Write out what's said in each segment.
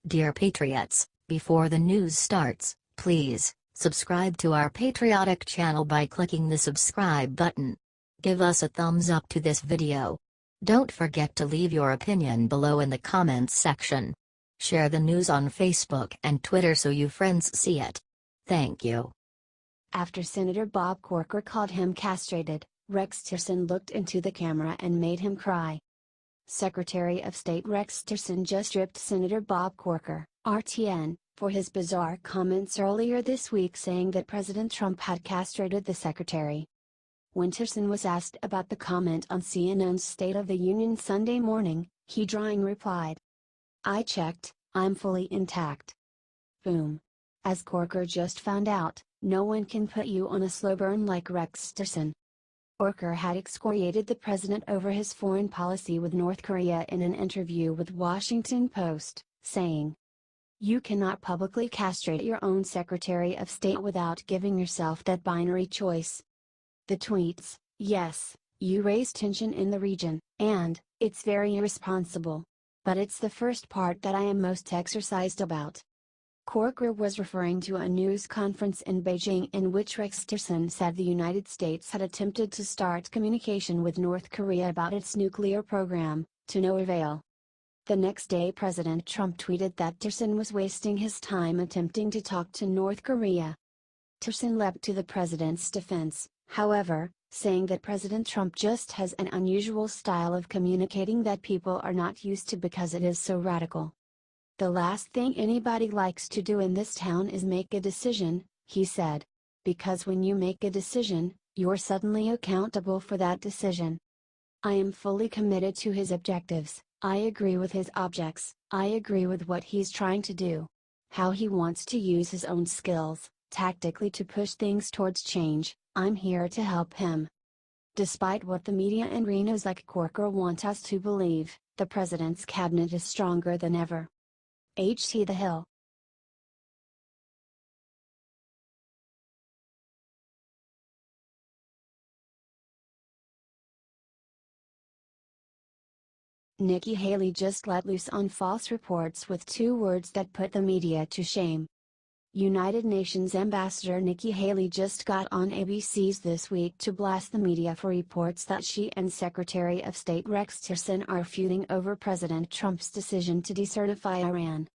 Dear Patriots, before the news starts, please subscribe to our patriotic channel by clicking the subscribe button. Give us a thumbs up to this video. Don't forget to leave your opinion below in the comments section. Share the news on Facebook and Twitter so you friends see it. Thank you. After Senator Bob Corker called him castrated, Rex Tillerson looked into the camera and made him cry. Secretary of State Rex Tillerson just ripped Senator Bob Corker, RTN, for his bizarre comments earlier this week saying that President Trump had castrated the secretary. When Tillerson was asked about the comment on CNN's State of the Union Sunday morning, he drawing replied, "I checked, I'm fully intact." Boom. As Corker just found out, no one can put you on a slow burn like Rex Tillerson. Corker had excoriated the president over his foreign policy with North Korea in an interview with Washington Post, saying, "You cannot publicly castrate your own Secretary of State without giving yourself that binary choice." The tweets, "Yes, you raise tension in the region, and it's very irresponsible. But it's the first part that I am most exercised about." Corker was referring to a news conference in Beijing in which Rex Tillerson said the United States had attempted to start communication with North Korea about its nuclear program, to no avail. The next day President Trump tweeted that Tillerson was wasting his time attempting to talk to North Korea. Tillerson leapt to the president's defense, however, saying that President Trump just has an unusual style of communicating that people are not used to because it is so radical. "The last thing anybody likes to do in this town is make a decision," he said. "Because when you make a decision, you're suddenly accountable for that decision. I am fully committed to his objectives, I agree with his objects, I agree with what he's trying to do. How he wants to use his own skills, tactically to push things towards change, I'm here to help him." Despite what the media and Renos like Corker want us to believe, the president's cabinet is stronger than ever. HT The Hill. Nikki Haley just let loose on false reports with 2 words that put the media to shame. United Nations Ambassador Nikki Haley just got on ABC's This Week to blast the media for reports that she and Secretary of State Rex Tillerson are feuding over President Trump's decision to decertify Iran.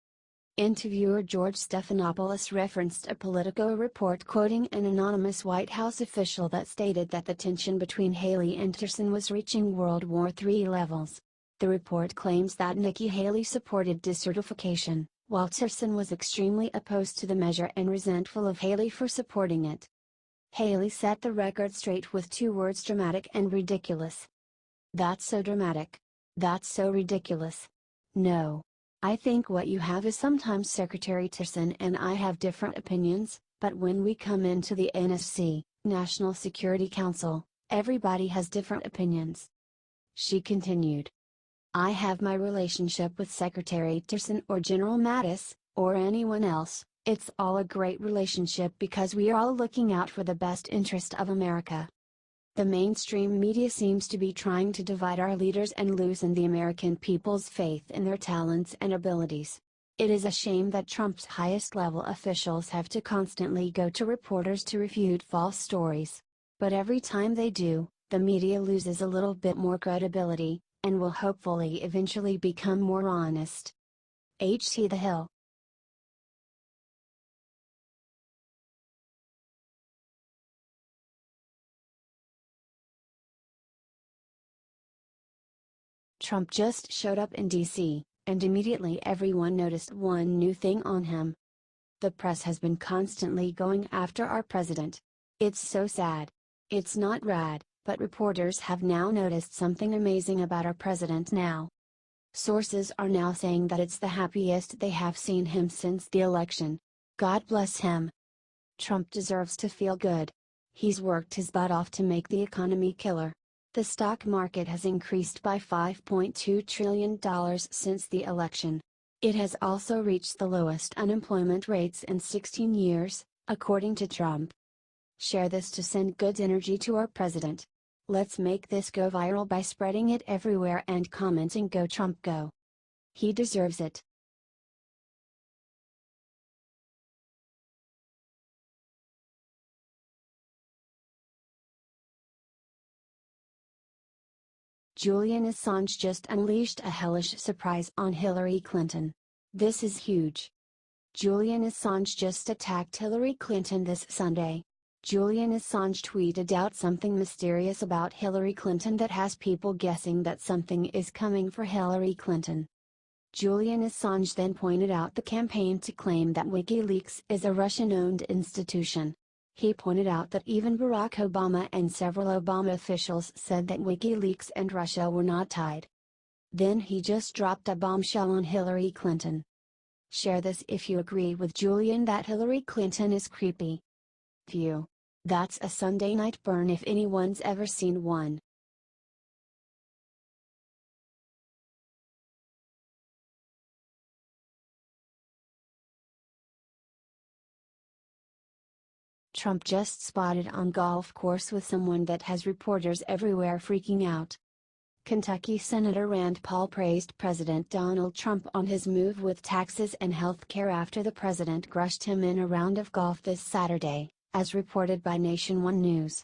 Interviewer George Stephanopoulos referenced a Politico report quoting an anonymous White House official that stated that the tension between Haley and Tillerson was reaching World War III levels. The report claims that Nikki Haley supported decertification, while Tillerson was extremely opposed to the measure and resentful of Haley for supporting it. Haley set the record straight with 2 words: dramatic and ridiculous. "That's so dramatic. That's so ridiculous. No. I think what you have is sometimes Secretary Tillerson and I have different opinions, but when we come into the NSC, National Security Council, everybody has different opinions." She continued, "I have my relationship with Secretary Tillerson or General Mattis, or anyone else, it's all a great relationship because we are all looking out for the best interest of America. The mainstream media seems to be trying to divide our leaders and loosen the American people's faith in their talents and abilities. It is a shame that Trump's highest level officials have to constantly go to reporters to refute false stories. But every time they do, the media loses a little bit more credibility, and will hopefully eventually become more honest." HT The Hill. Trump just showed up in D.C., and immediately everyone noticed one new thing on him. The press has been constantly going after our president. It's so sad. It's not rad, but reporters have now noticed something amazing about our president now. Sources are now saying that it's the happiest they have seen him since the election. God bless him. Trump deserves to feel good. He's worked his butt off to make the economy killer. The stock market has increased by $5.2 trillion since the election. It has also reached the lowest unemployment rates in 16 years, according to Trump. Share this to send good energy to our president. Let's make this go viral by spreading it everywhere and commenting "Go Trump Go." He deserves it. Julian Assange just unleashed a hellish surprise on Hillary Clinton. This is huge. Julian Assange just attacked Hillary Clinton this Sunday. Julian Assange tweeted out something mysterious about Hillary Clinton that has people guessing that something is coming for Hillary Clinton. Julian Assange then pointed out the campaign to claim that WikiLeaks is a Russian-owned institution. He pointed out that even Barack Obama and several Obama officials said that WikiLeaks and Russia were not tied. Then he just dropped a bombshell on Hillary Clinton. Share this if you agree with Julian that Hillary Clinton is creepy. Phew. That's a Sunday night burn if anyone's ever seen one. Trump just spotted on golf course with someone that has reporters everywhere freaking out. Kentucky Senator Rand Paul praised President Donald Trump on his move with taxes and health care after the president crushed him in a round of golf this Saturday, as reported by Nation One News.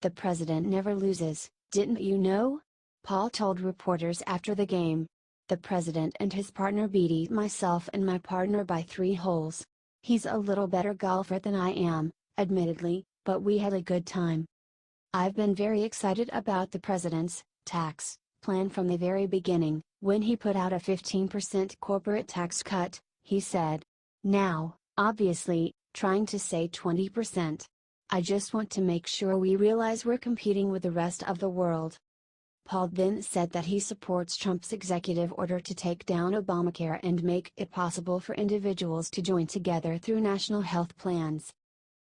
"The president never loses, didn't you know?" Paul told reporters after the game. "The president and his partner beat myself and my partner by 3 holes. He's a little better golfer than I am, admittedly, but we had a good time. I've been very excited about the president's tax plan from the very beginning. When he put out a 15% corporate tax cut, he said. Now, obviously, trying to say 20%. I just want to make sure we realize we're competing with the rest of the world." Paul then said that he supports Trump's executive order to take down Obamacare and make it possible for individuals to join together through national health plans.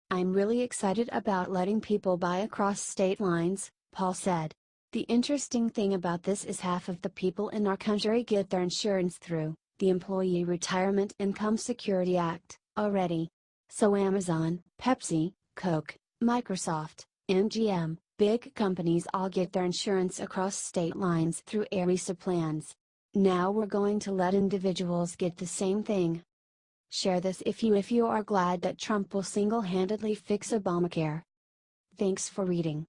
"I'm really excited about letting people buy across state lines," Paul said. "The interesting thing about this is half of the people in our country get their insurance through the Employee Retirement Income Security Act already. So Amazon, Pepsi, Coke, Microsoft, MGM, big companies all get their insurance across state lines through ERISA plans. Now we're going to let individuals get the same thing." Share this if you are glad that Trump will single-handedly fix Obamacare. Thanks for reading.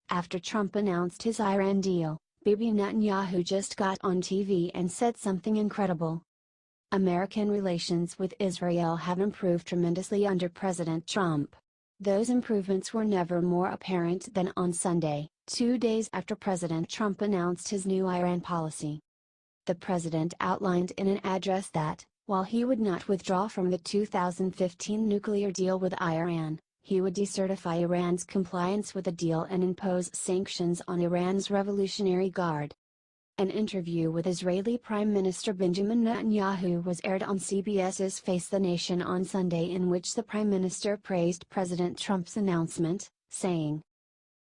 After Trump announced his Iran deal, Bibi Netanyahu just got on TV and said something incredible. American relations with Israel have improved tremendously under President Trump. Those improvements were never more apparent than on Sunday, 2 days after President Trump announced his new Iran policy. The president outlined in an address that, while he would not withdraw from the 2015 nuclear deal with Iran, he would decertify Iran's compliance with the deal and impose sanctions on Iran's Revolutionary Guard. An interview with Israeli Prime Minister Benjamin Netanyahu was aired on CBS's Face the Nation on Sunday, in which the Prime Minister praised President Trump's announcement, saying,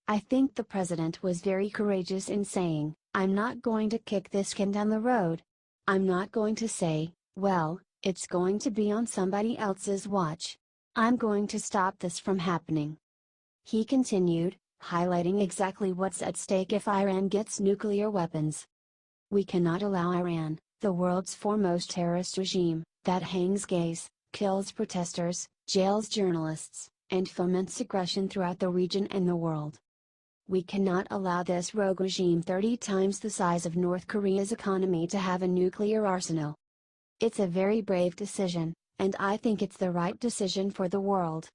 "I think the president was very courageous in saying, 'I'm not going to kick this can down the road. I'm not going to say, well, it's going to be on somebody else's watch. I'm going to stop this from happening.'" He continued, highlighting exactly what's at stake if Iran gets nuclear weapons. "We cannot allow Iran, the world's foremost terrorist regime, that hangs gays, kills protesters, jails journalists, and foments aggression throughout the region and the world. We cannot allow this rogue regime 30 times the size of North Korea's economy to have a nuclear arsenal. It's a very brave decision, and I think it's the right decision for the world.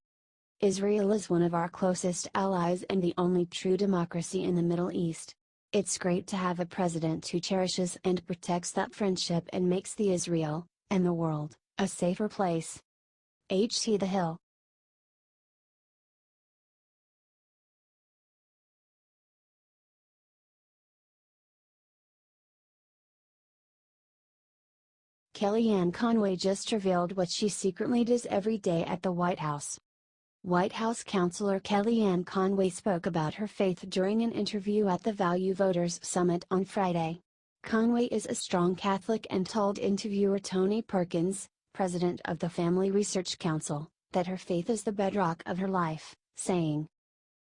Israel is one of our closest allies and the only true democracy in the Middle East. It's great to have a president who cherishes and protects that friendship and makes the Israel, and the world, a safer place." H.T. The Hill. Kellyanne Conway just revealed what she secretly does every day at the White House. White House counselor Kellyanne Conway spoke about her faith during an interview at the Value Voters Summit on Friday. Conway is a strong Catholic and told interviewer Tony Perkins, president of the Family Research Council, that her faith is the bedrock of her life, saying,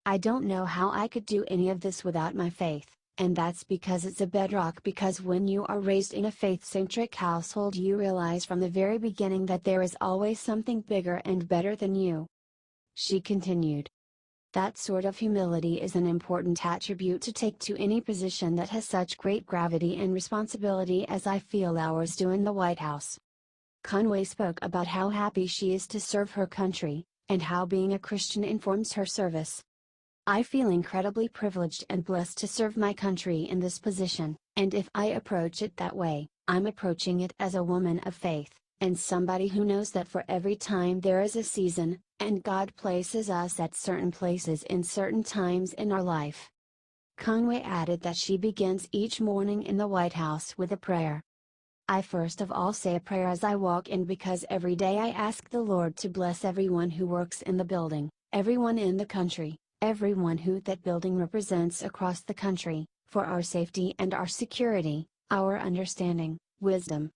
"I don't know how I could do any of this without my faith. And that's because it's a bedrock, because when you are raised in a faith-centric household you realize from the very beginning that there is always something bigger and better than you. She continued. That sort of humility is an important attribute to take to any position that has such great gravity and responsibility as I feel ours do in the White House. Conway spoke about how happy she is to serve her country, and how being a Christian informs her service. I feel incredibly privileged and blessed to serve my country in this position, and if I approach it that way, I'm approaching it as a woman of faith, and somebody who knows that for every time there is a season, and God places us at certain places in certain times in our life. Conway added that she begins each morning in the White House with a prayer. I first of all say a prayer as I walk in, because every day I ask the Lord to bless everyone who works in the building, everyone in the country, everyone who that building represents across the country, for our safety and our security, our understanding, wisdom.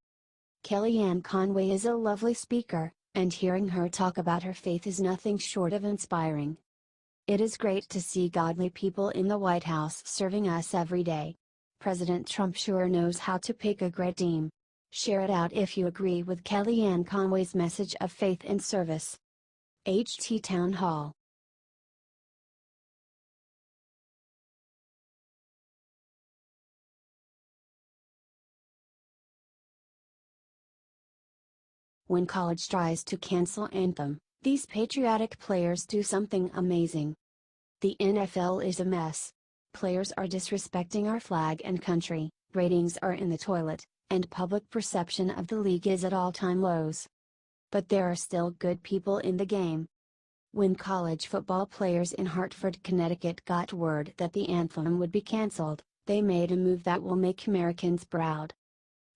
Kellyanne Conway is a lovely speaker, and hearing her talk about her faith is nothing short of inspiring. It is great to see godly people in the White House serving us every day. President Trump sure knows how to pick a great team. Share it out if you agree with Kellyanne Conway's message of faith and service. HT Town Hall. When college tries to cancel anthem, these patriotic players do something amazing. The NFL is a mess. Players are disrespecting our flag and country, ratings are in the toilet, and public perception of the league is at all-time lows. But there are still good people in the game. When college football players in Hartford, Connecticut got word that the anthem would be canceled, they made a move that will make Americans proud.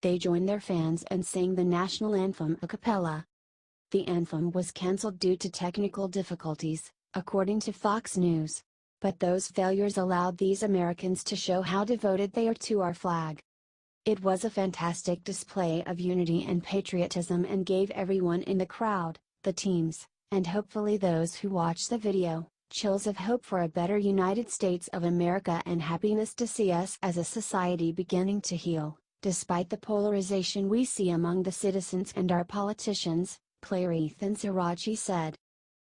They joined their fans and sang the national anthem a cappella. The anthem was canceled due to technical difficulties, according to Fox News. But those failures allowed these Americans to show how devoted they are to our flag. It was a fantastic display of unity and patriotism and gave everyone in the crowd, the teams, and hopefully those who watch the video, chills of hope for a better United States of America and happiness to see us as a society beginning to heal, despite the polarization we see among the citizens and our politicians, player Ethan Sirachi said.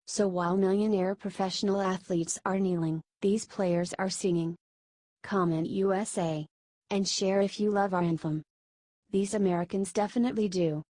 So while millionaire professional athletes are kneeling, these players are singing. Comment USA. And share if you love our anthem. These Americans definitely do.